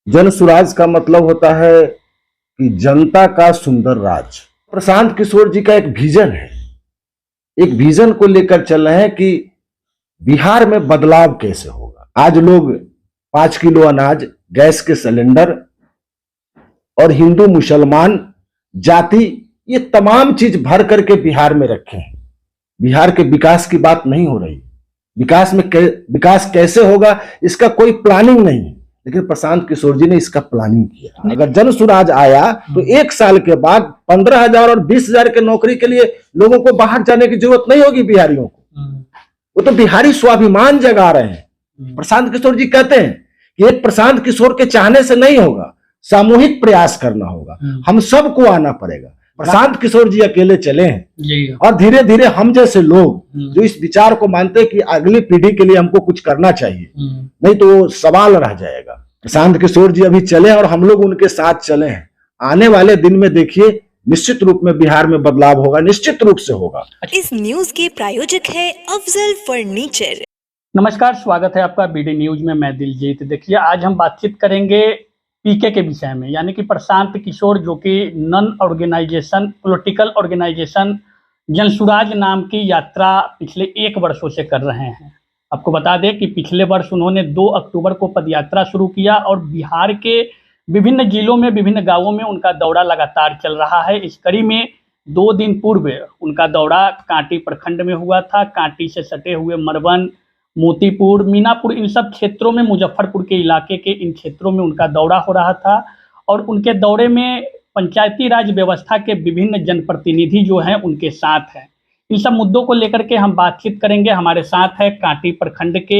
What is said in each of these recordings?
जन सुराज का मतलब होता है कि जनता का सुंदर राज। प्रशांत किशोर जी का एक विजन है, एक विजन को लेकर चल रहे हैं कि बिहार में बदलाव कैसे होगा। आज लोग 5 किलो अनाज, गैस के सिलेंडर और हिंदू मुसलमान जाति, ये तमाम चीज भर करके बिहार में रखे हैं। बिहार के विकास की बात नहीं हो रही। विकास कैसे होगा इसका कोई प्लानिंग नहीं है, लेकिन प्रशांत किशोर जी ने इसका प्लानिंग किया। अगर जन सुराज आया तो 1 साल के बाद 15,000 और 20,000 के नौकरी के लिए लोगों को बाहर जाने की जरूरत नहीं होगी। बिहारियों को वो तो बिहारी स्वाभिमान जगा रहे हैं। प्रशांत किशोर जी कहते हैं कि एक प्रशांत किशोर के चाहने से नहीं होगा, सामूहिक प्रयास करना होगा, हम सबको आना पड़ेगा। प्रशांत किशोर जी अकेले चले हैं और धीरे धीरे हम जैसे लोग जो इस विचार को मानते हैं कि अगली पीढ़ी के लिए हमको कुछ करना चाहिए, नहीं तो वो सवाल रह जाएगा। प्रशांत किशोर जी अभी चले और हम लोग उनके साथ चले हैं। आने वाले दिन में देखिए निश्चित रूप में बिहार में बदलाव होगा, निश्चित रूप से होगा। इस न्यूज के प्रायोजक है अफजल फर्नीचर। नमस्कार, स्वागत है आपका बीडी न्यूज में। मैं दिलजीत। देखिए, आज हम बातचीत करेंगे पीके के विषय में, यानी कि प्रशांत किशोर, जो कि non organisation political organisation Jansuraaj नाम की यात्रा पिछले 1 वर्षों से कर रहे हैं। आपको बता दें कि पिछले वर्ष उन्होंने 2 अक्टूबर को पदयात्रा शुरू किया और बिहार के विभिन्न जिलों में, विभिन्न गांवों में उनका दौरा लगातार चल रहा है। इस कड़ी में 2 दिन पूर्व उनका दौरा कांटी प्रखंड में हुआ था। कांटी से सटे हुए मरवन, मोतीपुर, मीनापुर, इन सब क्षेत्रों में, मुजफ्फरपुर के इलाके के इन क्षेत्रों में उनका दौरा हो रहा था। और उनके दौरे में पंचायती राज व्यवस्था के विभिन्न जनप्रतिनिधि जो हैं उनके साथ हैं। इन सब मुद्दों को लेकर के हम बातचीत करेंगे। हमारे साथ है कांटी प्रखंड के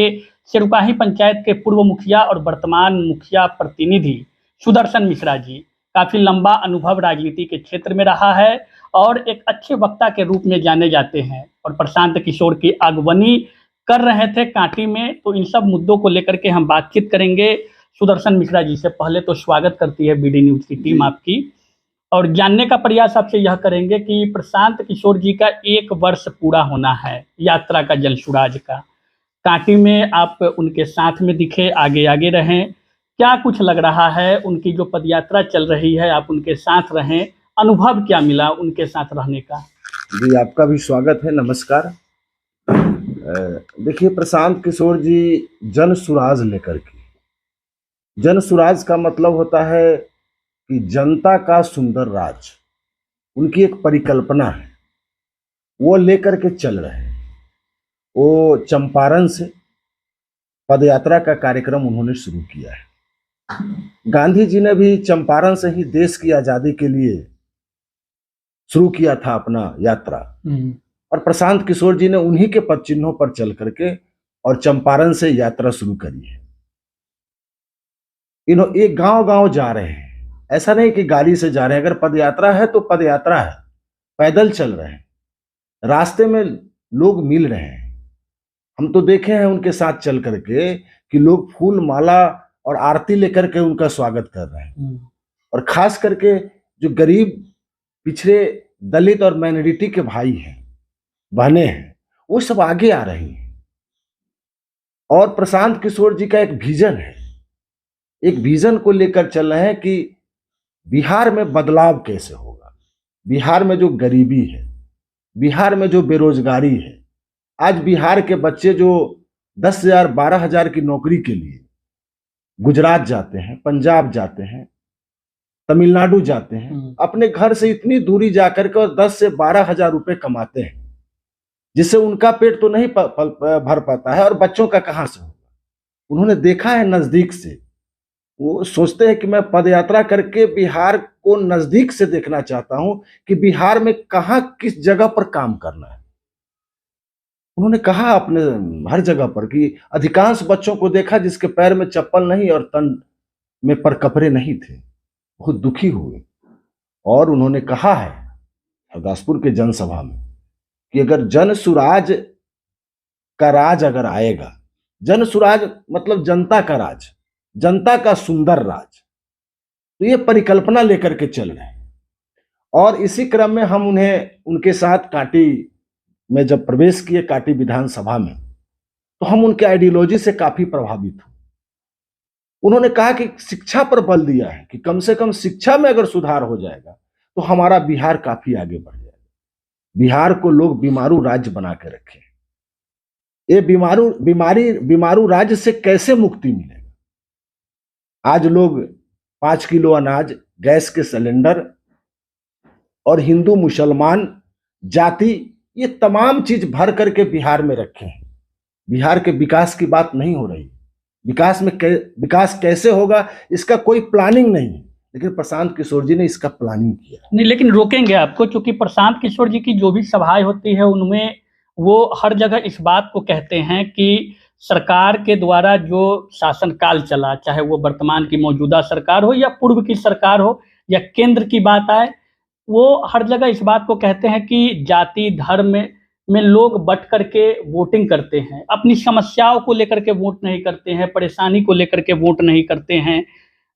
सिरुकाही पंचायत के पूर्व मुखिया और वर्तमान मुखिया प्रतिनिधि सुदर्शन मिश्रा जी। काफ़ी लंबा अनुभव राजनीति के क्षेत्र में रहा है और एक अच्छे वक्ता के रूप में जाने जाते हैं और प्रशांत किशोर की अगवानी कर रहे थे कांटी में। तो इन सब मुद्दों को लेकर के हम बातचीत करेंगे सुदर्शन मिश्रा जी से। पहले तो स्वागत करती है बीडी न्यूज की टीम आपकी, और जानने का प्रयास आपसे यह करेंगे कि प्रशांत किशोर जी का 1 वर्ष पूरा होना है यात्रा का, जनसुराज का। कांटी में आप उनके साथ में दिखे, आगे आगे रहें, क्या कुछ लग रहा है? उनकी जो पदयात्रा चल रही है, आप उनके साथ रहें, अनुभव क्या मिला उनके साथ रहने का? जी, आपका भी स्वागत है, नमस्कार। देखिए, प्रशांत किशोर जी जन सुराज लेकर के, जन सुराज का मतलब होता है कि जनता का सुंदर राज, उनकी एक परिकल्पना है, वो लेकर के चल रहे हैं। वो चंपारण से पदयात्रा का कार्यक्रम उन्होंने शुरू किया है। गांधी जी ने भी चंपारण से ही देश की आजादी के लिए शुरू किया था अपना यात्रा, और प्रशांत किशोर जी ने उन्हीं के पद चिन्हों पर चल करके और चंपारण से यात्रा शुरू करी है। इन्होंने एक गांव-गांव जा रहे हैं, ऐसा नहीं कि गाड़ी से जा रहे हैं। अगर पदयात्रा है तो पदयात्रा है, पैदल चल रहे हैं, रास्ते में लोग मिल रहे हैं। हम तो देखे हैं उनके साथ चल करके कि लोग फूल माला और आरती लेकर के उनका स्वागत कर रहे हैं। और खास करके जो गरीब, पिछड़े, दलित और माइनॉरिटी के भाई हैं, बहने हैं, वो सब आगे आ रही हैं। और प्रशांत किशोर जी का एक विजन है, एक विजन को लेकर चल रहे हैं कि बिहार में बदलाव कैसे होगा। बिहार में जो गरीबी है, बिहार में जो बेरोजगारी है, आज बिहार के बच्चे जो 10,000 12,000 की नौकरी के लिए गुजरात जाते हैं, पंजाब जाते हैं, तमिलनाडु जाते हैं, अपने घर से इतनी दूरी जाकर के और 10 से 12,000 रुपए कमाते हैं, जिससे उनका पेट तो नहीं भर पाता है और बच्चों का कहां से होगा। उन्होंने देखा है नजदीक से। वो सोचते हैं कि मैं पदयात्रा करके बिहार को नजदीक से देखना चाहता हूं कि बिहार में कहां, किस जगह पर काम करना है। उन्होंने कहा अपने हर जगह पर कि अधिकांश बच्चों को देखा जिसके पैर में चप्पल नहीं और तन में पर कपड़े नहीं थे। बहुत दुखी हुए और उन्होंने कहा है हरदासपुर के जनसभा में कि अगर जन सुराज का राज अगर आएगा, जन सुराज मतलब जनता का राज, जनता का सुंदर राज, तो ये परिकल्पना लेकर के चल रहे हैं। और इसी क्रम में हम उन्हें, उनके साथ कांटी में जब प्रवेश किए, कांटी विधानसभा में, तो हम उनके आइडियोलॉजी से काफी प्रभावित हुए। उन्होंने कहा कि शिक्षा पर बल दिया है कि कम से कम शिक्षा में अगर सुधार हो जाएगा तो हमारा बिहार काफी आगे बढ़ जाएगा। बिहार को लोग बीमारू राज्य बना के रखे। ये बीमारू राज्य से कैसे मुक्ति मिलेगा? आज लोग 5 किलो अनाज, गैस के सिलेंडर और हिंदू मुसलमान जाति, ये तमाम चीज भर करके बिहार में रखे हैं। बिहार के विकास की बात नहीं हो रही। विकास कैसे होगा इसका कोई प्लानिंग नहीं है, लेकिन प्रशांत किशोर जी ने इसका प्लानिंग किया। नहीं, लेकिन रोकेंगे आपको, क्योंकि प्रशांत किशोर जी की जो भी सभाएं होती है उनमें वो हर जगह इस बात को कहते हैं कि सरकार के द्वारा जो शासनकाल चला, चाहे वो वर्तमान की मौजूदा सरकार हो या पूर्व की सरकार हो या केंद्र की बात आए, वो हर जगह इस बात को कहते हैं कि जाति धर्म में लोग बट करके वोटिंग करते हैं, अपनी समस्याओं को लेकर के वोट नहीं करते हैं, परेशानी को लेकर के वोट नहीं करते हैं।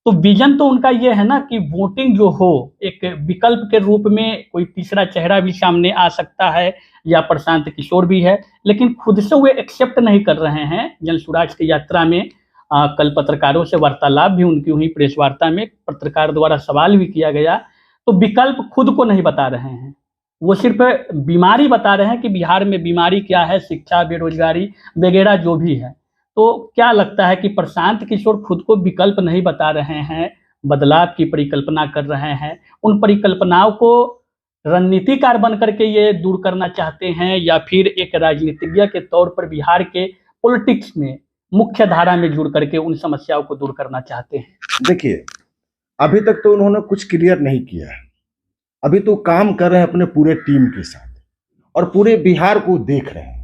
तो विजन तो उनका ये है ना कि वोटिंग जो हो एक विकल्प के रूप में कोई तीसरा चेहरा भी सामने आ सकता है या प्रशांत किशोर भी है, लेकिन खुद से वे एक्सेप्ट नहीं कर रहे हैं। जन स्वराज की यात्रा में कल पत्रकारों से वार्तालाप भी उनकी हुई, प्रेस वार्ता में पत्रकार द्वारा सवाल भी किया गया, तो विकल्प खुद को नहीं बता रहे हैं, वो सिर्फ बीमारी बता रहे हैं कि बिहार में बीमारी क्या है, शिक्षा, बेरोजगारी वगैरह जो भी है। तो क्या लगता है कि प्रशांत किशोर खुद को विकल्प नहीं बता रहे हैं, बदलाव की परिकल्पना कर रहे हैं, उन परिकल्पनाओं को रणनीतिकार बन करके ये दूर करना चाहते हैं, या फिर एक राजनीतिज्ञ के तौर पर बिहार के पॉलिटिक्स में मुख्य धारा में जुड़ करके उन समस्याओं को दूर करना चाहते हैं? देखिए, अभी तक तो उन्होंने कुछ क्लियर नहीं किया है। अभी तो काम कर रहे हैं अपने पूरे टीम के साथ और पूरे बिहार को देख रहे हैं,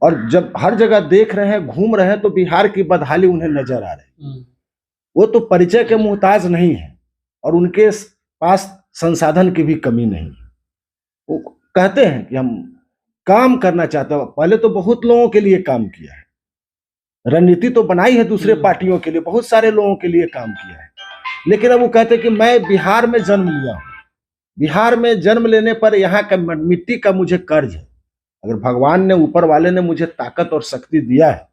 और जब हर जगह देख रहे हैं, घूम रहे हैं, तो बिहार की बदहाली उन्हें नजर आ रही है। वो तो परिचय के मुहताज नहीं है और उनके पास संसाधन की भी कमी नहीं है। वो कहते हैं कि हम काम करना चाहते हैं। पहले तो बहुत लोगों के लिए काम किया है, रणनीति तो बनाई है दूसरे पार्टियों के लिए, बहुत सारे लोगों के लिए काम किया है, लेकिन अब वो कहते हैं कि मैं बिहार में जन्म लिया हूं, बिहार में जन्म लेने पर यहाँ का मिट्टी का मुझे कर्ज है। अगर भगवान ने, ऊपर वाले ने मुझे ताकत और शक्ति दिया है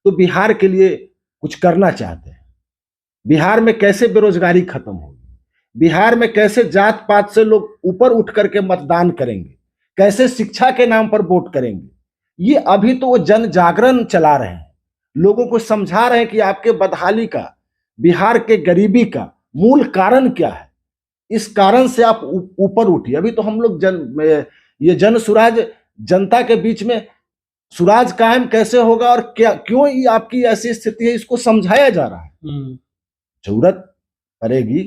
तो बिहार के लिए कुछ करना चाहते हैं। बिहार में कैसे बेरोजगारी खत्म होगी, बिहार में कैसे जात पात से लोग ऊपर उठ करके मतदान करेंगे, कैसे शिक्षा के नाम पर वोट करेंगे, ये अभी तो वो जन जागरण चला रहे हैं, लोगों को समझा रहे हैं कि आपके बदहाली का, बिहार के गरीबी का मूल कारण क्या है, इस कारण से आप ऊपर उठिए। अभी तो हम लोग ये जन सुराज, जनता के बीच में सुराज कायम कैसे होगा और क्या, क्यों ये आपकी ऐसी स्थिति है, इसको समझाया जा रहा है। जरूरत पड़ेगी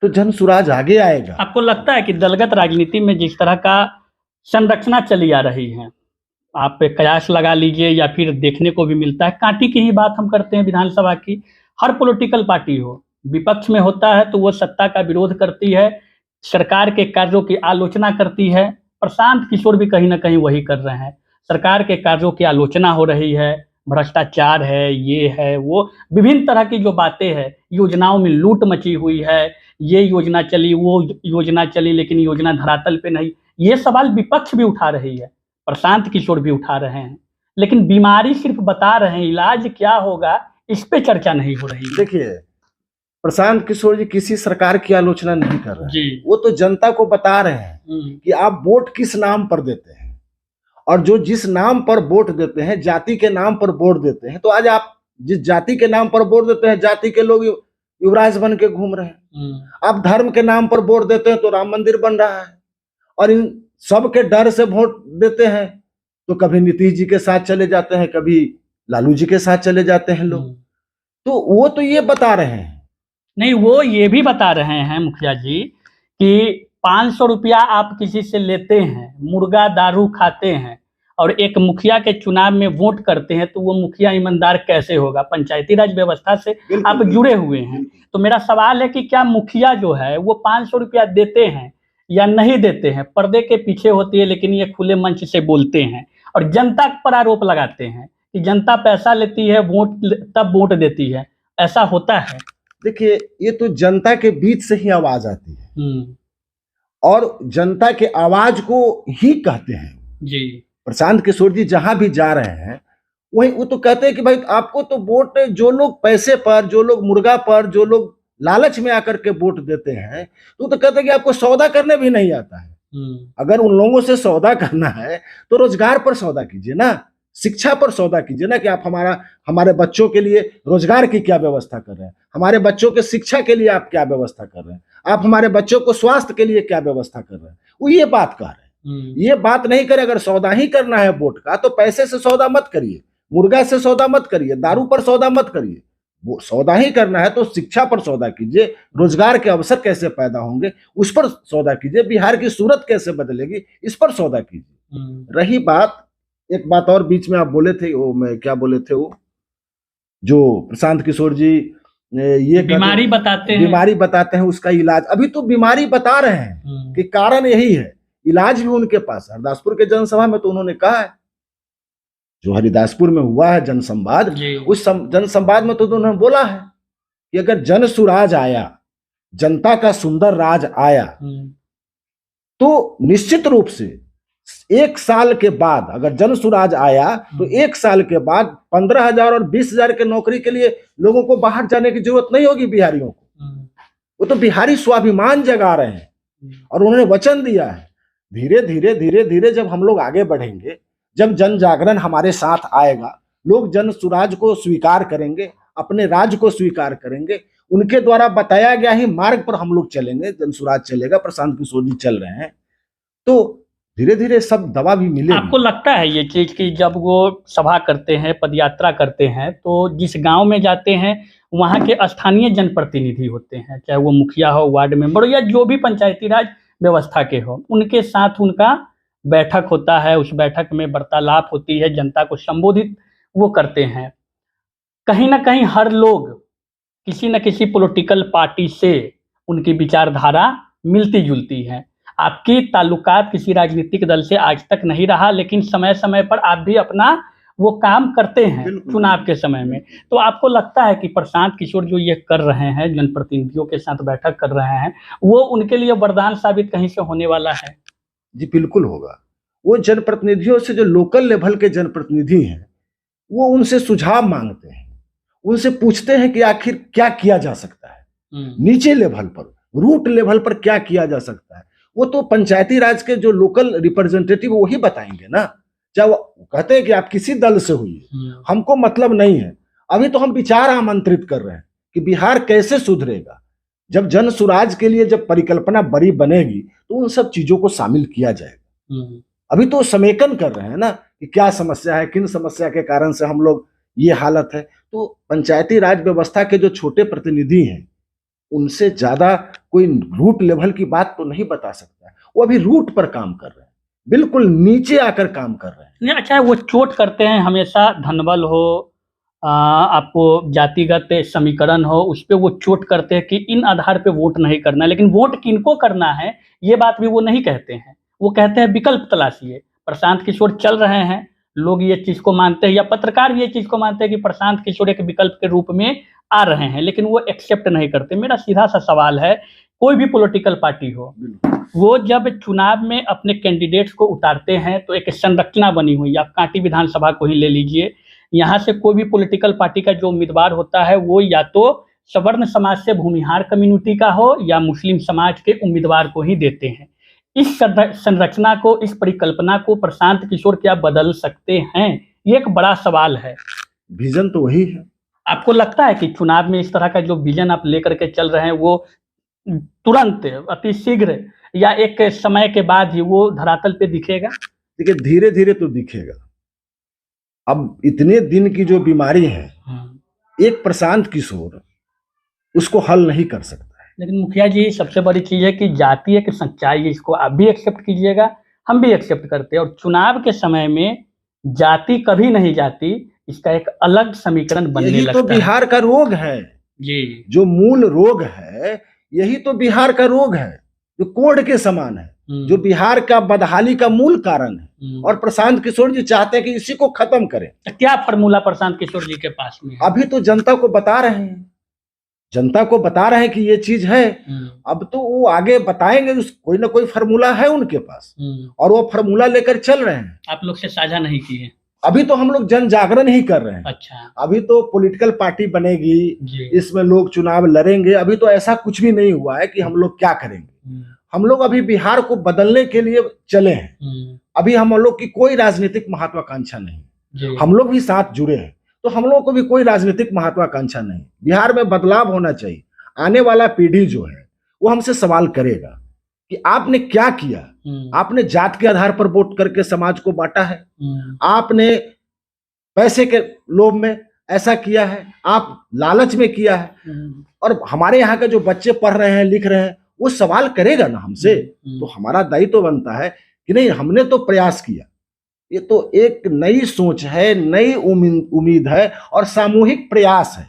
तो जन सुराज आगे आएगा। आपको लगता है कि दलगत राजनीति में जिस तरह का संरचना चली आ रही है, आप कयास लगा लीजिए या फिर देखने को भी मिलता है, कांटी की ही बात हम करते हैं विधानसभा की, हर पॉलिटिकल पार्टी हो, विपक्ष में होता है तो वो सत्ता का विरोध करती है, सरकार के कार्यों की आलोचना करती है। प्रशांत किशोर भी कहीं ना कहीं वही कर रहे हैं, सरकार के कार्यों की आलोचना हो रही है, भ्रष्टाचार है, ये है वो, विभिन्न तरह की जो बातें हैं, योजनाओं में लूट मची हुई है, ये योजना चली, वो योजना चली, लेकिन योजना धरातल पे नहीं, ये सवाल विपक्ष भी उठा रही है, प्रशांत किशोर भी उठा रहे हैं, लेकिन बीमारी सिर्फ बता रहे हैं, इलाज क्या होगा इस पे चर्चा नहीं हो रही। देखिए, प्रशांत किशोर जी किसी सरकार की आलोचना नहीं कर रहे हैं, वो तो जनता को बता रहे हैं कि आप वोट किस नाम पर देते हैं, और जो जिस नाम पर वोट देते हैं, जाति के नाम पर वोट देते हैं, तो आज आप जिस जाति के नाम पर वोट देते हैं, जाति के लोग युवराज बन के घूम रहे हैं। आप धर्म के नाम पर वोट देते हैं तो राम मंदिर बन रहा है, और इन सब के डर से वोट देते हैं तो कभी नीतीश जी के साथ चले जाते हैं, कभी लालू जी के साथ चले जाते हैं लोग। तो वो तो ये बता रहे हैं, नहीं, वो ये भी बता रहे हैं मुखिया जी कि 500 रुपया आप किसी से लेते हैं, मुर्गा दारू खाते हैं, और एक मुखिया के चुनाव में वोट करते हैं, तो वो मुखिया ईमानदार कैसे होगा? पंचायती राज व्यवस्था से आप जुड़े हुए हैं, तो मेरा सवाल है कि क्या मुखिया जो है वो 500 रुपया देते हैं या नहीं देते हैं? पर्दे के पीछे होती है, लेकिन ये खुले मंच से बोलते हैं और जनता पर आरोप लगाते हैं कि जनता पैसा लेती है, वोट तब वोट देती है, ऐसा होता है। देखिए, ये तो जनता के बीच से ही आवाज आती है और जनता के आवाज को ही कहते हैं जी। प्रशांत किशोर जी जहां भी जा रहे हैं वही वो तो कहते हैं कि भाई आपको तो वोट, जो लोग पैसे पर, जो लोग मुर्गा पर, जो लोग लालच में आकर के वोट देते हैं, तो कहते हैं कि आपको सौदा करने भी नहीं आता है। अगर उन लोगों से सौदा करना है तो रोजगार पर सौदा कीजिए ना, शिक्षा पर सौदा कीजिए ना, कि आप हमारे बच्चों के लिए रोजगार की क्या व्यवस्था कर रहे हैं, हमारे बच्चों के शिक्षा के लिए आप क्या व्यवस्था कर रहे हैं, आप हमारे बच्चों को स्वास्थ्य के लिए क्या व्यवस्था कर रहे हैं, वो ये बात कर रहे हैं। ये बात नहीं करे, अगर सौदा ही करना है वोट का तो पैसे से सौदा मत करिए, मुर्गा से सौदा मत करिए, दारू पर सौदा मत करिए। वो सौदा ही करना है तो शिक्षा पर सौदा कीजिए, रोजगार के अवसर कैसे पैदा होंगे उस पर सौदा कीजिए, बिहार की सूरत कैसे बदलेगी इस पर सौदा कीजिए। रही बात, एक बात और बीच में आप बोले थे, वो मैं क्या बोले थे, वो जो प्रशांत किशोर जी ये बीमारी बताते हैं उसका इलाज, अभी तो बीमारी बता रहे हैं कि कारण यही है, इलाज भी उनके पास। हरदासपुर के जनसभा में तो उन्होंने कहा है, जो हरिदासपुर में हुआ है जनसंवाद, उस जनसंवाद में तो उन्होंने बोला है कि अगर जन सुराज आया, जनता का सुंदर राज आया, तो निश्चित रूप से 1 साल के बाद, अगर जन सुराज आया तो 1 साल के बाद 15,000 और 20,000 के नौकरी के लिए लोगों को बाहर जाने की जरूरत नहीं होगी बिहारियों को। वो तो बिहारी स्वाभिमान जगा रहे हैं और उन्होंने वचन दिया है। धीरे धीरे धीरे धीरे जब हम लोग आगे बढ़ेंगे, जब जन जागरण हमारे साथ आएगा, लोग जन सुराज को स्वीकार करेंगे, अपने राज को स्वीकार करेंगे, उनके द्वारा बताया गया ही मार्ग पर हम लोग चलेंगे, जन सुराज चलेगा, प्रशांत किशोर जी चल रहे हैं, तो धीरे धीरे सब दवा भी मिलेगी। आपको लगता है ये चीज कि जब वो सभा करते हैं, पदयात्रा करते हैं, तो जिस गांव में जाते हैं वहां के स्थानीय जनप्रतिनिधि होते हैं, चाहे वो मुखिया हो, वार्ड मेंबर हो, या जो भी पंचायती राज व्यवस्था के हो, उनके साथ उनका बैठक होता है, उस बैठक में वार्तालाप होती है, जनता को संबोधित वो करते हैं। कहीं ना कहीं हर लोग किसी न किसी पॉलिटिकल पार्टी से उनकी विचारधारा मिलती जुलती है। आपकी ताल्लुकात किसी राजनीतिक दल से आज तक नहीं रहा, लेकिन समय समय पर आप भी अपना वो काम करते हैं चुनाव के समय में। तो आपको लगता है कि प्रशांत किशोर जो ये कर रहे हैं, जनप्रतिनिधियों के साथ बैठक कर रहे हैं, वो उनके लिए वरदान साबित कहीं से होने वाला है? जी बिल्कुल होगा। वो जनप्रतिनिधियों से, जो लोकल लेवल के जनप्रतिनिधि हैं, वो उनसे सुझाव मांगते हैं, उनसे पूछते हैं कि आखिर क्या किया जा सकता है, नीचे लेवल पर, रूट लेवल पर क्या किया जा सकता है। वो तो पंचायती राज के जो लोकल रिप्रेजेंटेटिव वही बताएंगे ना। चाहे वो कहते हैं कि आप किसी दल से हुई, हमको मतलब नहीं है, अभी तो हम विचार आमंत्रित कर रहे हैं कि बिहार कैसे सुधरेगा। जब जन सुराज के लिए जब परिकल्पना बड़ी बनेगी तो उन सब चीजों को शामिल किया जाएगा। अभी तो समेकन कर रहे हैं ना कि क्या समस्या है, किन समस्या के कारण से हम लोग ये हालत है। तो पंचायती राज व्यवस्था के जो छोटे प्रतिनिधि हैं, उनसे ज्यादा कोई रूट लेवल की बात तो नहीं बता सकता है। वो अभी रूट पर काम कर रहे हैं, बिल्कुल नीचे आकर काम कर रहे हैं। नहीं, अच्छा, वो चोट करते हैं हमेशा, धनबल हो, आपको जातिगत समीकरण हो, उस पर वो चोट करते हैं कि इन आधार पे वोट नहीं करना है, लेकिन वोट किनको करना है ये बात भी वो नहीं कहते हैं। वो कहते हैं विकल्प तलाशिए। प्रशांत किशोर चल रहे हैं, लोग ये चीज को मानते हैं, या पत्रकार भी ये चीज को मानते हैं कि प्रशांत किशोर एक विकल्प के रूप में आ रहे हैं, लेकिन वो एक्सेप्ट नहीं करते। मेरा सीधा सा सवाल है, कोई भी पॉलिटिकल पार्टी हो, वो जब चुनाव में अपने कैंडिडेट्स को उतारते हैं तो एक संरचना बनी हुई है। आप कांटी विधानसभा को ही ले लीजिए, यहाँ से कोई भी पॉलिटिकल पार्टी का जो उम्मीदवार होता है वो या तो सवर्ण समाज से भूमिहार कम्युनिटी का हो या मुस्लिम समाज के उम्मीदवार को ही देते हैं। इस संरचना को, इस परिकल्पना को प्रशांत किशोर क्या बदल सकते हैं? ये एक बड़ा सवाल है। विजन तो वही है। आपको लगता है कि चुनाव में इस तरह का जो विजन आप लेकर के चल रहे हैं वो तुरंत, अति शीघ्र, या एक समय के बाद ही वो धरातल पे दिखेगा? देखिए, धीरे धीरे तो दिखेगा। अब इतने दिन की जो बीमारी है, एक प्रशांत किशोर उसको हल नहीं कर सकता है। लेकिन मुखिया जी, सबसे बड़ी चीज है कि जाति एक सच्चाई है, इसको आप भी एक्सेप्ट कीजिएगा, हम भी एक्सेप्ट करते हैं। और चुनाव के समय में जाति कभी नहीं जाती, इसका एक अलग समीकरण बनने लगता है। यही तो बिहार का रोग है जी, जो मूल रोग है, यही तो बिहार का रोग है, जो कोढ़ के समान है, जो बिहार का बदहाली का मूल कारण है। और प्रशांत किशोर जी चाहते हैं कि इसी को खत्म करें। क्या फार्मूला प्रशांत किशोर जी के पास में है? अभी तो जनता को बता रहे हैं, जनता को बता रहे हैं कि ये चीज है। अब तो वो आगे बताएंगे, कोई ना कोई फार्मूला है उनके पास, और वो फार्मूला लेकर चल रहे हैं। आप लोग से साझा नहीं किए? अभी तो हम लोग जन जागरण ही कर रहे हैं। अच्छा अभी तो पॉलिटिकल पार्टी बनेगी, जी। इसमें लोग चुनाव लड़ेंगे। अभी तो ऐसा कुछ भी नहीं हुआ है कि हम लोग क्या करेंगे। हम लोग अभी बिहार को बदलने के लिए चले हैं। अभी हम लोग की कोई राजनीतिक महत्वाकांक्षा नहीं, जी। हम लोग भी साथ जुड़े हैं, तो हम लोगों को भी कोई राजनीतिक महत्वाकांक्षा नहीं। बिहार में बदलाव होना चाहिए। आने वाला पीढ़ी जो है वो हमसे सवाल करेगा कि आपने क्या किया। आपने जात के आधार पर वोट करके समाज को बांटा है, आपने पैसे के लोभ में ऐसा किया है, आप लालच में किया है। और हमारे यहाँ के जो बच्चे पढ़ रहे हैं, लिख रहे हैं, वो सवाल करेगा ना हमसे। तो हमारा दायित्व तो बनता है कि नहीं, हमने तो प्रयास किया। ये तो एक नई सोच है, नई उम्मीद है और सामूहिक प्रयास है।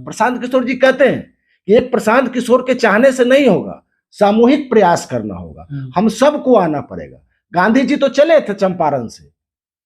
प्रशांत किशोर जी कहते हैं कि एक प्रशांत किशोर के चाहने से नहीं होगा, सामूहिक प्रयास करना होगा। हम सबको आना पड़ेगा। गांधी जी तो चले थे, चंपारण से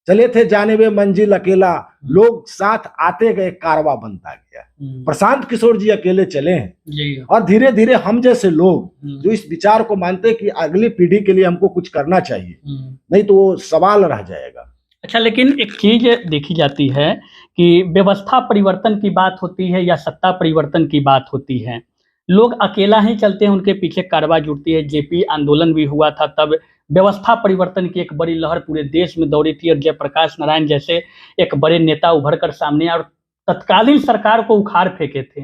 चले थे, जाने में मंजिल अकेला, लोग साथ आते गए, कारवा बनता गया। प्रशांत किशोर जी अकेले चले हैं जी। और धीरे धीरे हम जैसे लोग जो इस विचार को मानते हैं कि अगली पीढ़ी के लिए हमको कुछ करना चाहिए, नहीं तो वो सवाल रह जाएगा। अच्छा, लेकिन एक चीज देखी जाती है कि व्यवस्था परिवर्तन की बात होती है या सत्ता परिवर्तन की बात होती है, लोग अकेला ही चलते हैं, उनके पीछे कारवा जुटती है। जेपी आंदोलन भी हुआ था, तब व्यवस्था परिवर्तन की एक बड़ी लहर पूरे देश में दौड़ी थी और जयप्रकाश नारायण जैसे एक बड़े नेता उभर कर सामने और तत्कालीन सरकार को उखाड़ फेंके थे।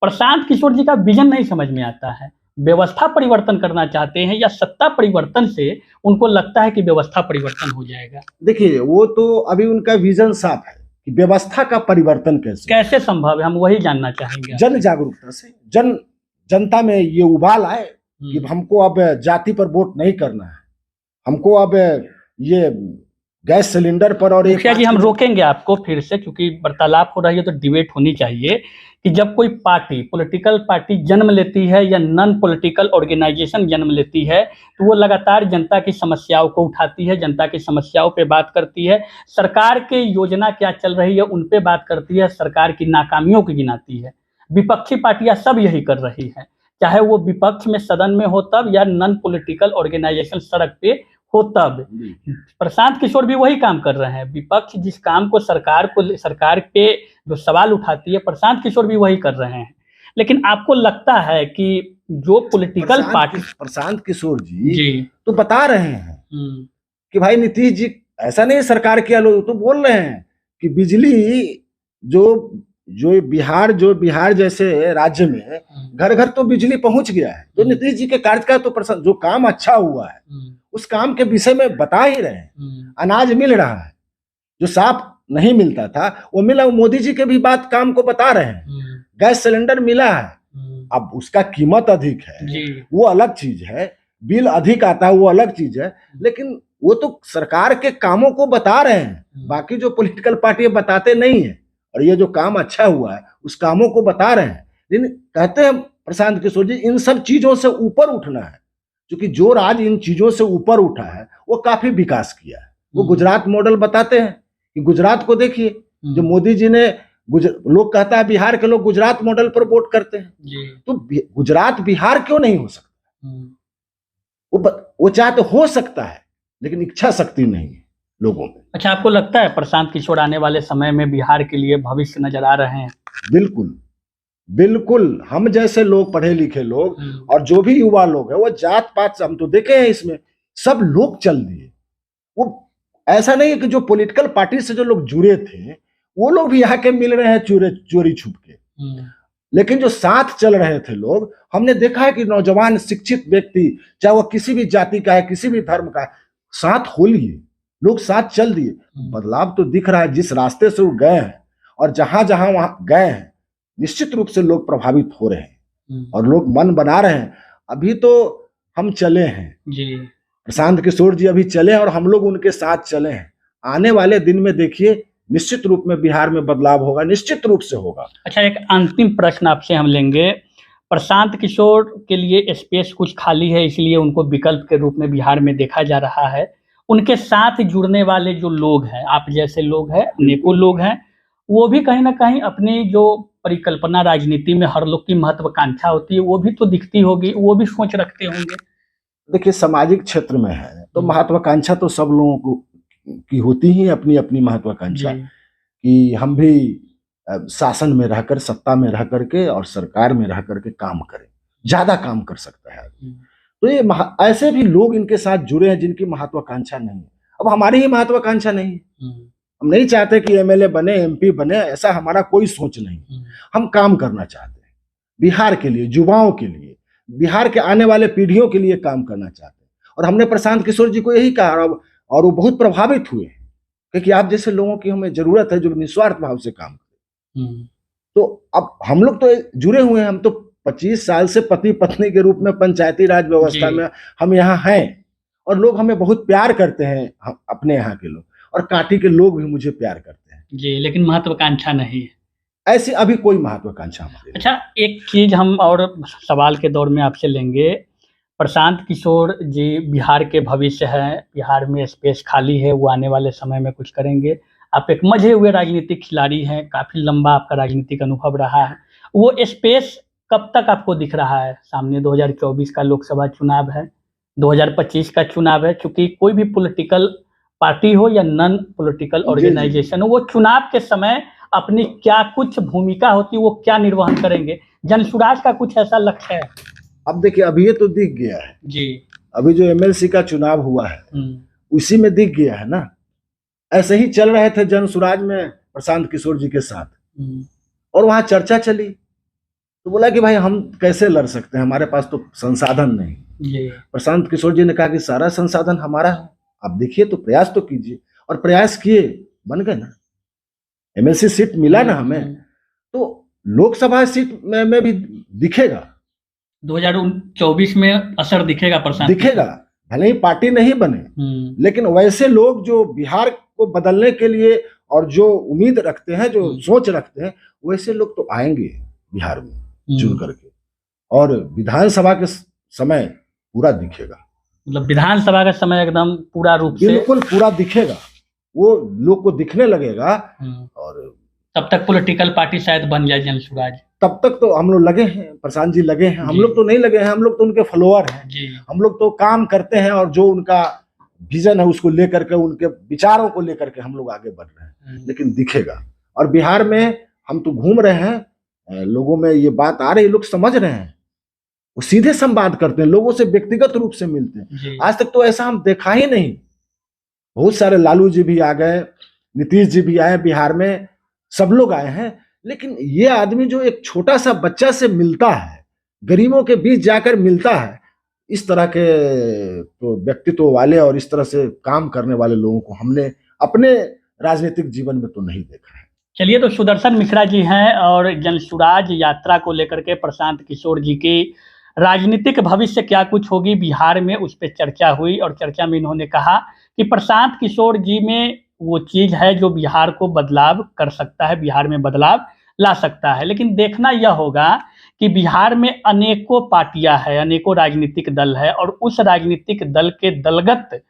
प्रशांत किशोर जी का विजन नहीं समझ में आता है। व्यवस्था परिवर्तन करना चाहते हैं या सत्ता परिवर्तन से उनको लगता है कि व्यवस्था परिवर्तन हो जाएगा? देखिए, वो तो अभी उनका विजन साफ है कि व्यवस्था का परिवर्तन कैसे संभव है, हम वही जानना चाहेंगे। जन जागरूकता से, जनता में ये उबाल आए कि हमको अब जाति पर वोट नहीं करना है, हमको अब ये गैस सिलेंडर पर। और मुखिया जी, हम रोकेंगे आपको फिर से, क्योंकि वार्तालाप हो रही है तो डिबेट होनी चाहिए कि जब कोई पार्टी, पॉलिटिकल पार्टी जन्म लेती है या नॉन पॉलिटिकल ऑर्गेनाइजेशन जन्म लेती है, तो वो लगातार जनता की समस्याओं को उठाती है, जनता की समस्याओं पे बात करती है, सरकार की योजना क्या चल रही है उन पे बात करती है, सरकार की नाकामियों को गिनाती है। विपक्षी पार्टियां सब यही कर रही हैं, चाहे वो विपक्ष में सदन में हो तब या नॉन पॉलिटिकल ऑर्गेनाइजेशन सड़क पे हो तब। प्रशांत किशोर भी वही काम कर रहे हैं। विपक्ष जिस काम को सरकार पे जो सवाल उठाती है, प्रशांत किशोर भी वही कर रहे हैं। लेकिन आपको लगता है कि जो पॉलिटिकल पार्टी, प्रशांत किशोर जी तो बता रहे हैं कि भाई नीतीश जी ऐसा नहीं सरकार किया, लोग तो बोल रहे हैं कि बिजली जो बिहार जैसे राज्य में घर घर तो बिजली पहुंच गया है। तो नीतीश जी के कार्यकाल तो जो काम अच्छा हुआ है उस काम के विषय में बता ही रहे हैं। अनाज मिल रहा है, जो साफ नहीं मिलता था वो मिला। मोदी जी के भी बात काम को बता रहे हैं। गैस सिलेंडर मिला है, अब उसका कीमत अधिक है वो अलग चीज है, बिल अधिक आता है वो अलग चीज है, लेकिन वो तो सरकार के कामों को बता रहे हैं। बाकी जो पॉलिटिकल पार्टी बताते नहीं है, और ये जो काम अच्छा हुआ है उस कामों को बता रहे हैं। लेकिन कहते हैं प्रशांत किशोर जी, इन सब चीजों से ऊपर उठना है, क्योंकि जो राज्य इन चीजों से ऊपर उठा है वो काफी विकास किया है। वो गुजरात मॉडल बताते हैं कि गुजरात को देखिए, जो मोदी जी ने, लोग कहता है बिहार के लोग गुजरात मॉडल पर वोट करते हैं, तो गुजरात बिहार क्यों नहीं हो सकता? वो चाहे तो हो सकता है, लेकिन इच्छा शक्ति नहीं है लोगों में। अच्छा, आपको लगता है प्रशांत किशोर आने वाले समय में बिहार के लिए भविष्य नजर आ रहे हैं? बिल्कुल बिल्कुल। हम जैसे लोग, पढ़े लिखे लोग और जो भी युवा लोग हैं, वो जात पात हम तो देखे हैं, इसमें सब लोग चल दिए। वो ऐसा नहीं है कि जो पॉलिटिकल पार्टी से जो लोग जुड़े थे वो लोग भी आके मिल रहे हैं चोरी छुप के, लेकिन जो साथ चल रहे थे लोग, हमने देखा है कि नौजवान शिक्षित व्यक्ति, चाहे वो किसी भी जाति का है, किसी भी धर्म का है, साथ हो लिए, लोग साथ चल दिए। बदलाव तो दिख रहा है। जिस रास्ते से वो गए हैं और जहां जहां वहां गए हैं, निश्चित रूप से लोग प्रभावित हो रहे हैं और लोग मन बना रहे हैं। अभी तो हम चले हैं जी, प्रशांत किशोर जी अभी चले हैं और हम लोग उनके साथ चले हैं। आने वाले दिन में देखिए, निश्चित रूप में बिहार में बदलाव होगा, निश्चित रूप से होगा। अच्छा, एक अंतिम प्रश्न आपसे हम लेंगे। प्रशांत किशोर के लिए स्पेस कुछ खाली है, इसलिए उनको विकल्प के रूप में बिहार में देखा जा रहा है। उनके साथ जुड़ने वाले जो लोग हैं, आप जैसे लोग हैं, अनेकों लोग हैं, वो भी कहीं ना कहीं अपनी जो परिकल्पना, राजनीति में हर लोग की महत्वाकांक्षा होती है, वो भी तो दिखती होगी, वो भी सोच रखते होंगे। देखिए, सामाजिक क्षेत्र में है तो महत्वाकांक्षा तो सब लोगों की होती ही अपनी अपनी महत्वाकांक्षा जी। कि हम भी शासन में रहकर, सत्ता में रह करके और सरकार में रह करके काम करें, ज्यादा काम कर सकता है आदमी। तो ये ऐसे भी लोग इनके साथ जुड़े हैं जिनकी महत्वाकांक्षा नहीं है। अब हमारी ही महत्वाकांक्षा नहीं है, हम नहीं चाहते कि एमएलए बने, एमपी बने, ऐसा हमारा कोई सोच नहीं। हम काम करना चाहते हैं बिहार के लिए, युवाओं के लिए, बिहार के आने वाले पीढ़ियों के लिए काम करना चाहते हैं। और हमने प्रशांत किशोर जी को यही कहा और वो बहुत प्रभावित हुए क्योंकि आप जैसे लोगों की हमें जरूरत है जो निस्वार्थ भाव से काम करें। तो अब हम लोग तो जुड़े हुए हैं, हम तो 25 साल से पति पत्नी के रूप में पंचायती राज व्यवस्था में हम यहाँ हैं और लोग हमें बहुत प्यार करते हैं, अपने यहाँ के लोग, और कांटी के लोग भी मुझे प्यार करते हैं जी। लेकिन महत्वाकांक्षा नहीं है, ऐसी अभी कोई महत्वाकांक्षा हमारी। अच्छा, एक चीज हम और सवाल के दौर में आपसे लेंगे। प्रशांत किशोर जी बिहार के भविष्य हैं, बिहार में स्पेस खाली है, वो आने वाले समय में कुछ करेंगे। आप एक मजे हुए राजनीतिक खिलाड़ी हैं, काफी लंबा आपका राजनीतिक अनुभव रहा है। वो स्पेस कब तक आपको दिख रहा है? सामने 2024 का लोकसभा चुनाव है, 2025 का चुनाव है। चूंकि कोई भी पॉलिटिकल पार्टी हो या नॉन पॉलिटिकल ऑर्गेनाइजेशन हो, वो चुनाव के समय अपनी क्या कुछ भूमिका होती है, वो क्या निर्वहन करेंगे? जनसुराज का कुछ ऐसा लक्ष्य है? अब देखिए, अभी ये तो दिख गया है जी। अभी जो एमएलसी का चुनाव हुआ है उसी में दिख गया है ना। ऐसे ही चल रहे थे जनसुराज में प्रशांत किशोर जी के साथ, और वहां चर्चा चली तो बोला कि भाई हम कैसे लड़ सकते हैं, हमारे पास तो संसाधन नहीं। प्रशांत किशोर जी ने कहा कि सारा संसाधन हमारा है, आप देखिए तो प्रयास तो कीजिए। और प्रयास किए, बन गए ना, एमएलसी सीट मिला ना हमें, तो लोकसभा सीट में भी दिखेगा, 2024 में असर दिखेगा, प्रशांत दिखेगा। भले ही पार्टी नहीं बने, लेकिन वैसे लोग जो बिहार को बदलने के लिए और जो उम्मीद रखते हैं, जो सोच रखते हैं, वैसे लोग तो आएंगे बिहार में चुन करके, और विधानसभा के समय पूरा दिखेगा। मतलब विधानसभा का समय एकदम पूरा रूप से, बिल्कुल पूरा दिखेगा, वो लोग को दिखने लगेगा। और तब तक पॉलिटिकल पार्टी शायद बन जाए जनसुराज। तब तक तो हम लोग लगे हैं, प्रशांत जी लगे हैं, हम लोग तो नहीं लगे हैं, हम लोग तो उनके फॉलोअर हैं। हम लोग तो काम करते हैं और जो उनका विजन है उसको लेकर के, उनके विचारों को लेकर के हम लोग आगे बढ़ रहे हैं। लेकिन दिखेगा, और बिहार में हम तो घूम रहे हैं, लोगों में ये बात आ रही, लोग समझ रहे हैं, वो सीधे संवाद करते हैं, लोगों से व्यक्तिगत रूप से मिलते हैं। आज तक तो ऐसा हम देखा ही नहीं। बहुत सारे लालू जी भी आ गए, नीतीश जी भी आए बिहार में, सब लोग आए हैं, लेकिन ये आदमी जो एक छोटा सा बच्चा से मिलता है, गरीबों के बीच जाकर मिलता है, इस तरह के तो व्यक्तित्व वाले और इस तरह से काम करने वाले लोगों को हमने अपने राजनीतिक जीवन में तो नहीं देखा है। चलिए, तो सुदर्शन मिश्रा जी हैं और जनसुराज यात्रा को लेकर के प्रशांत किशोर जी की राजनीतिक भविष्य क्या कुछ होगी बिहार में, उस पर चर्चा हुई। और चर्चा में इन्होंने कहा कि प्रशांत किशोर जी में वो चीज है जो बिहार को बदलाव कर सकता है, बिहार में बदलाव ला सकता है। लेकिन देखना यह होगा कि बिहार में अनेकों पार्टियां हैं, अनेकों राजनीतिक दल है, और उस राजनीतिक दल के दलगत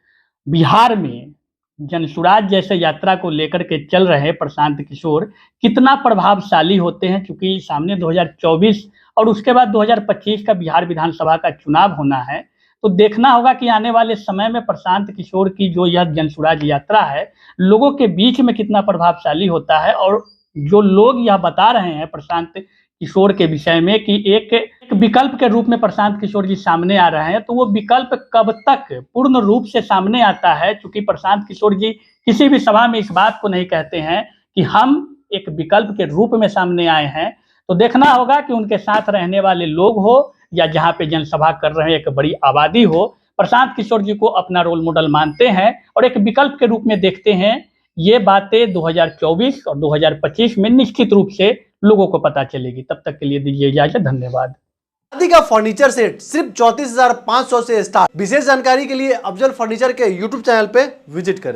बिहार में जनसुराज जैसे यात्रा को लेकर के चल रहे प्रशांत किशोर कितना प्रभावशाली होते हैं। क्योंकि सामने 2024 और उसके बाद 2025 का बिहार विधानसभा का चुनाव होना है, तो देखना होगा कि आने वाले समय में प्रशांत किशोर की जो यह जनसुराज यात्रा है, लोगों के बीच में कितना प्रभावशाली होता है। और जो लोग यह बता रहे हैं प्रशांत किशोर के विषय में कि एक विकल्प के रूप में प्रशांत किशोर जी सामने आ रहे हैं, तो वो विकल्प कब तक पूर्ण रूप से सामने आता है? क्योंकि प्रशांत किशोर जी किसी भी सभा में इस बात को नहीं कहते हैं कि हम एक विकल्प के रूप में सामने आए हैं। तो देखना होगा कि उनके साथ रहने वाले लोग हो या जहाँ पे जनसभा कर रहे हैं एक बड़ी आबादी हो, प्रशांत किशोर जी को अपना रोल मॉडल मानते हैं और एक विकल्प के रूप में देखते हैं। ये बातें 2024 और 2025 में निश्चित रूप से लोगों को पता चलेगी। तब तक के लिए दीजिए इजाजत, धन्यवाद। शादी का फर्नीचर सेट सिर्फ 34,500 से स्टार्ट। विशेष जानकारी के लिए अफजल फर्नीचर के यूट्यूब चैनल पे विजिट करें।